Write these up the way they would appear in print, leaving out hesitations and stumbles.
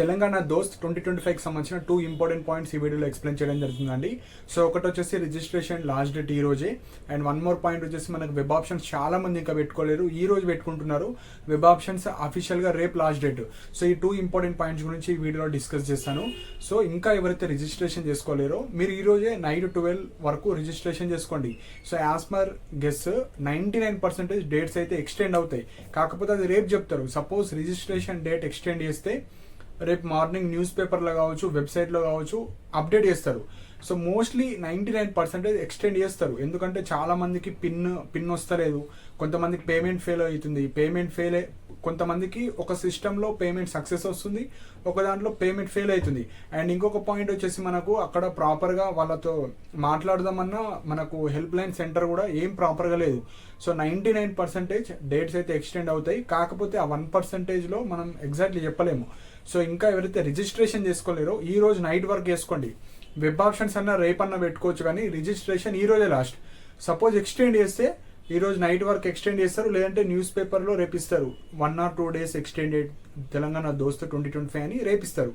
తెలంగాణ దోస్త్ 2025కి సంబంధించిన 2 important points ఈ వీడియోలో ఎక్స్ప్లెయిన్ చేయడం జరుగుతుందండి. సో ఒకటి వచ్చేసి రిజిస్ట్రేషన్ లాస్ట్ డేట్ ఈ రోజే, అండ్ వన్ మోర్ పాయింట్ వచ్చేసి మనకు వెబ్ ఆప్షన్స్ చాలా మంది ఇంకా పెట్టుకోలేరు, ఈ రోజు పెట్టుకుంటున్నారు. వెబ్ ఆప్షన్స్ అఫీషియల్గా రేపు లాస్ట్ డేట్. సో ఈ 2 ఇంపార్టెంట్ పాయింట్స్ గురించి ఈ వీడియోలో డిస్కస్ చేస్తాను. సో ఇంకా ఎవరైతే రిజిస్ట్రేషన్ చేసుకోలేరో మీరు ఈ రోజే నైట్ 12 వరకు రిజిస్ట్రేషన్ చేసుకోండి. So as per guess 99% dates అయితే ఎక్స్టెండ్ అవుతాయి, కాకపోతే అది రేపు చెప్తారు. సపోజ్ రిజిస్ట్రేషన్ డేట్ ఎక్స్టెండ్ చేస్తే రేపు మార్నింగ్ న్యూస్ పేపర్లో కావచ్చు, వెబ్సైట్లో కావచ్చు అప్డేట్ చేస్తారు. సో మోస్ట్లీ 99% ఎక్స్టెండ్ చేస్తారు, ఎందుకంటే చాలా మందికి పిన్ వస్తలేదు, కొంతమందికి పేమెంట్ ఫెయిల్ అవుతుంది, కొంతమందికి ఒక సిస్టంలో పేమెంట్ సక్సెస్ వస్తుంది, ఒక దాంట్లో పేమెంట్ ఫెయిల్ అవుతుంది. అండ్ ఇంకొక పాయింట్ వచ్చేసి మనకు అక్కడ ప్రాపర్గా వాళ్ళతో మాట్లాడదామన్నా మనకు హెల్ప్ లైన్ సెంటర్ కూడా ఏం ప్రాపర్గా లేదు. సో 99% డేట్స్ అయితే ఎక్స్టెండ్ అవుతాయి, కాకపోతే ఆ 1%లో మనం ఎగ్జాక్ట్లీ చెప్పలేము. సో ఇంకా ఎవరైతే రిజిస్ట్రేషన్ చేసుకోలేరో ఈ రోజు నైట్ వర్క్ చేసుకోండి. వెబ్ ఆప్షన్స్ అన్నా రేపన్నా పెట్టుకోవచ్చు, కానీ రిజిస్ట్రేషన్ ఈ రోజే లాస్ట్. సపోజ్ ఎక్స్టెండ్ చేస్తే ఈ రోజు నైట్ వర్క్ ఎక్స్టెండ్ చేస్తారు, లేదంటే న్యూస్ పేపర్లో రేపిస్తారు 1 or 2 days ఎక్స్టెండెడ్ తెలంగాణ దోస్త్ 2025 అని రేపిస్తారు.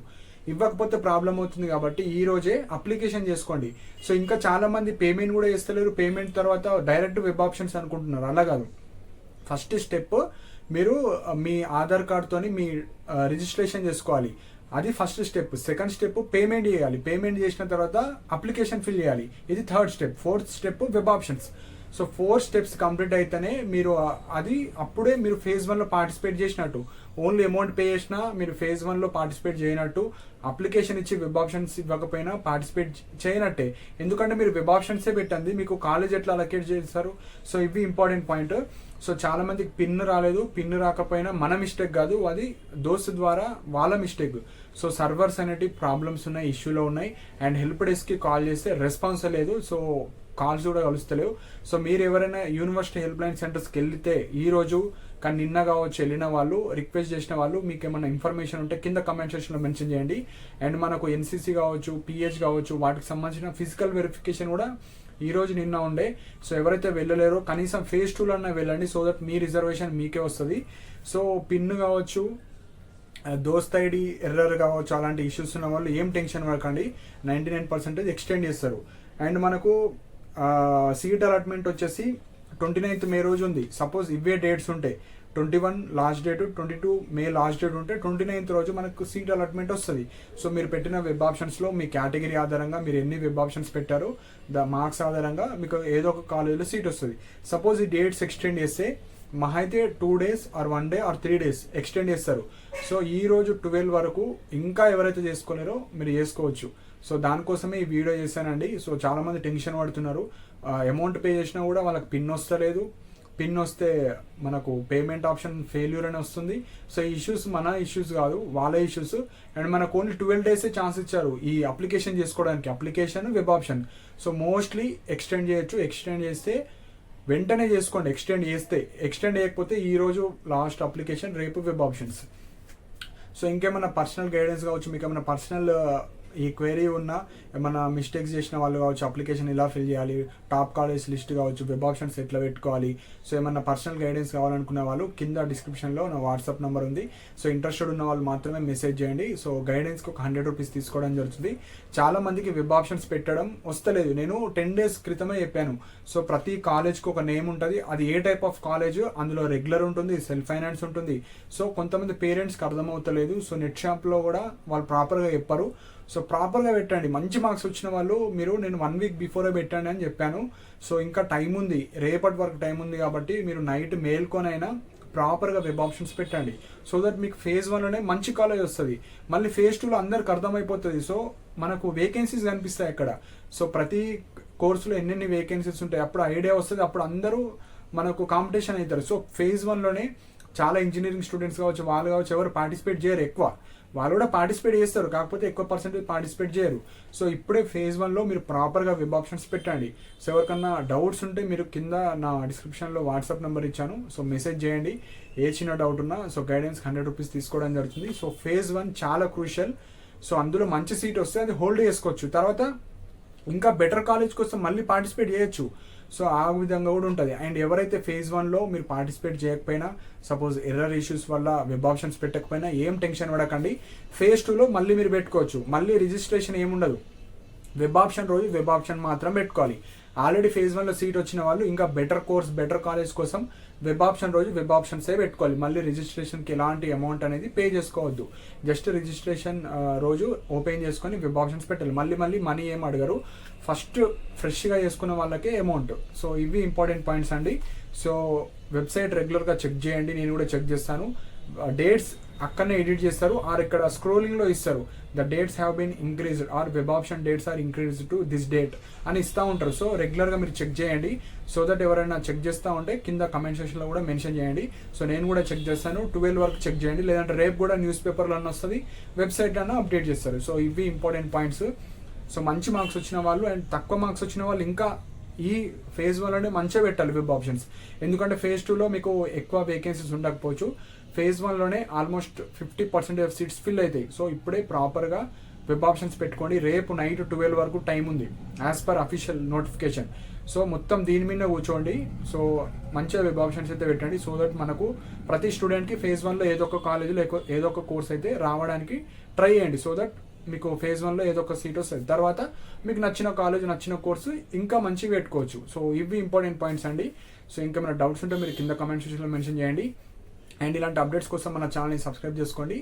ఇవ్వకపోతే ప్రాబ్లం అవుతుంది, కాబట్టి ఈ రోజే అప్లికేషన్ చేసుకోండి. సో ఇంకా చాలా మంది పేమెంట్ కూడా చేస్తలేరు, పేమెంట్ తర్వాత డైరెక్ట్ వెబ్ ఆప్షన్స్ అనుకుంటున్నారు. అలా కాదు, ఫస్ట్ స్టెప్ మీరు మీ ఆధార్ కార్డ్తోని మీ రిజిస్ట్రేషన్ చేసుకోవాలి, అది first step. Second step payment చేయాలి, పేమెంట్ చేసిన తర్వాత అప్లికేషన్ ఫిల్ చేయాలి, ఇది third step. Fourth step web options. So 4 steps complete అయితేనే మీరు అప్పుడే మీరు phase 1లో పార్టిసిపేట్ చేసినట్టు. ఓన్లీ అమౌంట్ పే చేసినా మీరు phase 1లో పార్టిసిపేట్ చేయనట్టు, అప్లికేషన్ ఇచ్చి వెబ్ ఆప్షన్స్ ఇవ్వకపోయినా పార్టిసిపేట్ చేయనట్టే. ఎందుకంటే మీరు వెబ్ ఆప్షన్సే పెట్టండి, మీకు కాలేజ్ ఎట్లా అలొకేట్ చేస్తారు. సో ఇవి ఇంపార్టెంట్ పాయింట్. సో చాలా మందికి పిన్ రాలేదు, పిన్ రాకపోయినా మన మిస్టేక్ కాదు, అది దోస్త్ ద్వారా వాళ్ళ మిస్టేక్. సో సర్వర్స్ అనేటివి ప్రాబ్లమ్స్ ఉన్నాయి, ఇష్యూలో ఉన్నాయి, అండ్ హెల్ప్ డెస్క్కి కాల్ చేస్తే రెస్పాన్స్ లేదు. సో కాల్స్ కూడా కలుస్తలేవు. సో మీరు ఎవరైనా యూనివర్సిటీ హెల్ప్ లైన్ సెంటర్స్కి వెళ్తే ఈ రోజు, కానీ నిన్న కావచ్చు వెళ్ళిన వాళ్ళు, రిక్వెస్ట్ చేసిన వాళ్ళు, మీకు ఏమైనా ఇన్ఫర్మేషన్ ఉంటే కింద కమెంట్ సెక్షన్లో మెన్షన్ చేయండి. అండ్ మనకు ఎన్సీసీ కావచ్చు, పిహెచ్ కావచ్చు, వాటికి సంబంధించిన ఫిజికల్ వెరిఫికేషన్ కూడా ఈ రోజు నిన్న ఉండే. సో ఎవరైతే వెళ్ళలేరో కనీసం phase 2లో అన్నా వెళ్ళండి, సో దట్ మీ రిజర్వేషన్ మీకే వస్తుంది. సో పిన్ కావచ్చు, దోస్త్ ఐడి ఎర్రర్ కావచ్చు, అలాంటి ఇష్యూస్ ఉన్న వాళ్ళు ఏం టెన్షన్ పడకండి, 99% ఎక్స్టెండ్ చేస్తారు. అండ్ మనకు సీట్ అలాట్మెంట్ వచ్చేసి 29th May రోజు ఉంది. సపోజ్ ఇవే డేట్స్ ఉంటాయి, 21 last date, 22 May last date ఉంటే 29th రోజు మనకు సీట్ అలాట్మెంట్ వస్తుంది. సో మీరు పెట్టిన వెబ్ ఆప్షన్స్లో మీ కేటగిరీ ఆధారంగా మీరు ఎన్ని వెబ్ ఆప్షన్స్ పెట్టారో మార్క్స్ ఆధారంగా మీకు ఏదో ఒక కాలేజీలో సీట్ వస్తుంది. సపోజ్ ఈ డేట్స్ ఎక్స్టెండ్ చేస్తే మహా అయితే 2 days or 1 day or 3 days extend చేస్తారు. సో ఈ రోజు 12 వరకు ఇంకా ఎవరైతే చేసుకోలేరో మీరు చేసుకోవచ్చు. సో దానికోసమే ఈ వీడియో చేశానండి. సో చాలామంది టెన్షన్ పడుతున్నారు, అమౌంట్ పే చేసినా కూడా వాళ్ళకి పిన్ వస్తలేదు, పిన్ వస్తే మనకు పేమెంట్ ఆప్షన్ ఫెయిల్యూర్ అని వస్తుంది. సో ఈ ఇష్యూస్ మన ఇష్యూస్ కాదు, వాళ్ళ ఇష్యూస్. అండ్ మనకు ఓన్లీ 12 days ఛాన్స్ ఇచ్చారు ఈ అప్లికేషన్ చేసుకోవడానికి, application web option. So mostly extend చేయొచ్చు, ఎక్స్టెండ్ చేస్తే వెంటనే చేసుకోండి. ఎక్స్టెండ్ చేయకపోతే ఈ రోజు లాస్ట్ అప్లికేషన్, రేపు వెబ్ ఆప్షన్స్. సో ఇంకేమైనా పర్సనల్ గైడెన్స్ కావచ్చు, మీకు ఏమైనా పర్సనల్ ఈ క్వైరీ ఉన్న, ఏమైనా మిస్టేక్స్ చేసిన వాళ్ళు కావచ్చు, అప్లికేషన్ ఎలా ఫిల్ చేయాలి, టాప్ కాలేజ్ లిస్ట్ కావచ్చు, వెబ్ ఆప్షన్స్ ఎట్లా పెట్టుకోవాలి, సో ఏమైనా పర్సనల్ గైడెన్స్ కావాలనుకునే వాళ్ళు కింద డిస్క్రిప్షన్లో నా వాట్సాప్ నెంబర్ ఉంది. సో ఇంట్రెస్టెడ్ ఉన్న వాళ్ళు మాత్రమే మెసేజ్ చేయండి. సో గైడెన్స్కి ఒక 100 rupees తీసుకోవడం జరుగుతుంది. చాలా మందికి వెబ్ ఆప్షన్స్ పెట్టడం వస్తలేదు, నేను 10 days క్రితమే చెప్పాను. సో ప్రతి కాలేజ్కి ఒక నేమ్ ఉంటుంది, అది ఏ టైప్ ఆఫ్ కాలేజ్, అందులో రెగ్యులర్ ఉంటుంది, సెల్ఫ్ ఫైనాన్స్ ఉంటుంది. సో కొంతమంది పేరెంట్స్కి అర్థమవుతలేదు, సో నెట్ షాప్లో కూడా వాళ్ళు ప్రాపర్గా చెప్పరు. సో ప్రాపర్గా పెట్టండి, మంచి మార్క్స్ వచ్చిన వాళ్ళు మీరు నేను 1 week బిఫోరే పెట్టండి అని చెప్పాను. సో ఇంకా టైం ఉంది, రేపటి వరకు టైం ఉంది, కాబట్టి మీరు నైట్ మేల్కొనైనా ప్రాపర్గా వెబ్ ఆప్షన్స్ పెట్టండి. సో దట్ మీకు phase 1లోనే మంచి కాలేజ్ వస్తుంది, మళ్ళీ phase 2లో అందరికి అర్థమైపోతుంది. సో మనకు వేకెన్సీస్ కనిపిస్తాయి అక్కడ. సో ప్రతి కోర్సులో ఎన్నెన్ని వేకెన్సీస్ ఉంటాయి, అప్పుడు ఐడియా వస్తుంది, అప్పుడు అందరూ మనకు కాంపిటీషన్ అవుతారు. సో phase 1లోనే చాలా ఇంజనీరింగ్ స్టూడెంట్స్ కావచ్చు, వాళ్ళు కావచ్చు, ఎవరు పార్టిసిపేట్ చేయరు ఎక్కువ, వాళ్ళు కూడా పార్టిసిపేట్ చేస్తారు, కాకపోతే ఎక్కువ పర్సెంటేజ్ పార్టిసిపేట్ చేయరు. సో ఇప్పుడే phase 1లో మీరు ప్రాపర్గా వెబ్ ఆప్షన్స్ పెట్టండి. సో ఎవరికన్నా డౌట్స్ ఉంటే మీరు కింద నా డిస్క్రిప్షన్లో వాట్సాప్ నెంబర్ ఇచ్చాను, సో మెసేజ్ చేయండి, ఏ చిన్న డౌట్ ఉన్నా. సో గైడెన్స్ 100 rupees తీసుకోవడం జరుగుతుంది. సో phase 1 చాలా క్రూషియల్. సో అందులో మంచి సీట్ వస్తే అది హోల్డ్ చేసుకోవచ్చు, తర్వాత ఇంకా బెటర్ కాలేజ్ కోసం మళ్ళీ పార్టిసిపేట్ చేయొచ్చు. సో ఆ విధంగా కూడా ఉంటుంది. అండ్ ఎవరైతే ఫేజ్ 1లో మీరు పార్టిసిపేట్ చేయకపోయినా, సపోజ్ ఎర్రర్ ఇష్యూస్ వల్ల వెబ్ ఆప్షన్స్ పెట్టకపోయినా ఏం టెన్షన్ పడకండి. ఫేజ్ 2లో మళ్ళీ మీరు పెట్టుకోవచ్చు. మళ్ళీ రిజిస్ట్రేషన్ ఏముండదు, వెబ్ ఆప్షన్ రోజు వెబ్ ఆప్షన్ మాత్రం పెట్టుకోవాలి. ఆల్రెడీ ఫేజ్ 1లో సీట్ వచ్చిన వాళ్ళు ఇంకా బెటర్ కోర్స్, బెటర్ కాలేజ్ కోసం వెబ్ ఆప్షన్ రోజు వెబ్ ఆప్షన్సే పెట్టుకోవాలి. మళ్ళీ రిజిస్ట్రేషన్కి ఎలాంటి అమౌంట్ అనేది పే చేసుకోవద్దు. జస్ట్ రిజిస్ట్రేషన్ రోజు ఓపెన్ చేసుకొని వెబ్ ఆప్షన్స్ పెట్టాలి. మళ్ళీ మనీ ఏం అడగరు, ఫస్ట్ ఫ్రెష్గా చేసుకున్న వాళ్ళకే అమౌంట్. సో ఇవి ఇంపార్టెంట్ పాయింట్స్ అండి. సో వెబ్సైట్ రెగ్యులర్గా చెక్ చేయండి, నేను కూడా చెక్ చేస్తాను. డేట్స్ అక్కడనే ఎడిట్ చేస్తారు, ఆర్ ఇక్కడ స్క్రోలింగ్లో ఇస్తారు, the dates have been increased or web option dates are increased to this date అని ఇస్తూ ఉంటారు. సో రెగ్యులర్గా మీరు చెక్ చేయండి. సో దట్ ఎవరైనా చెక్ చేస్తూ ఉంటే కింద కమెంట్ సెక్షన్లో కూడా మెన్షన్ చేయండి. సో నేను కూడా చెక్ చేస్తాను. 12 వరకు చెక్ చేయండి, లేదంటే రేపు కూడా న్యూస్ పేపర్లో వస్తుంది, వెబ్సైట్లో అప్డేట్ చేస్తారు. సో ఇవి ఇంపార్టెంట్ పాయింట్స్. సో మంచి మార్క్స్ వచ్చిన వాళ్ళు అండ్ తక్కువ మార్క్స్ వచ్చిన వాళ్ళు ఇంకా ఈ ఫేజ్ 1లోనే మంచిగా పెట్టాలి వెబ్ ఆప్షన్స్. ఎందుకంటే ఫేజ్ 2లో మీకు ఎక్కువ వేకెన్సీస్ ఉండకపోవచ్చు. ఫేజ్ 1లోనే ఆల్మోస్ట్ 50% సీట్స్ ఫిల్ అవుతాయి. సో ఇప్పుడే ప్రాపర్గా వెబ్ ఆప్షన్స్ పెట్టుకోండి. రేపు నైట్ 12 వరకు టైం ఉంది as per official notification. So మొత్తం దీని మీద కూర్చోండి. సో మంచిగా వెబ్ ఆప్షన్స్ అయితే పెట్టండి. సో దట్ మనకు ప్రతి స్టూడెంట్కి ఫేజ్ 1లో ఏదో ఒక కాలేజీలో ఏదో ఒక కోర్స్ అయితే రావడానికి ట్రై చేయండి. సో దట్ మీకు ఫేజ్ 1లో ఏదో ఒక సీట్ వస్తుంది, తర్వాత మీకు నచ్చిన కాలేజ్, నచ్చిన కోర్సు ఇంకా మంచిగా పెట్టుకోవచ్చు. సో ఇవి ఇంపార్టెంట్ పాయింట్స్ అండి. సో ఇంకా ఏమైనా డౌట్స్ ఉంటే మీరు కింద కమెంట్ సెక్షన్లో మెన్షన్ చేయండి. అండ్ ఇలాంటి అప్డేట్స్ కోసం మన ఛానల్ని సబ్స్క్రైబ్ చేసుకోండి.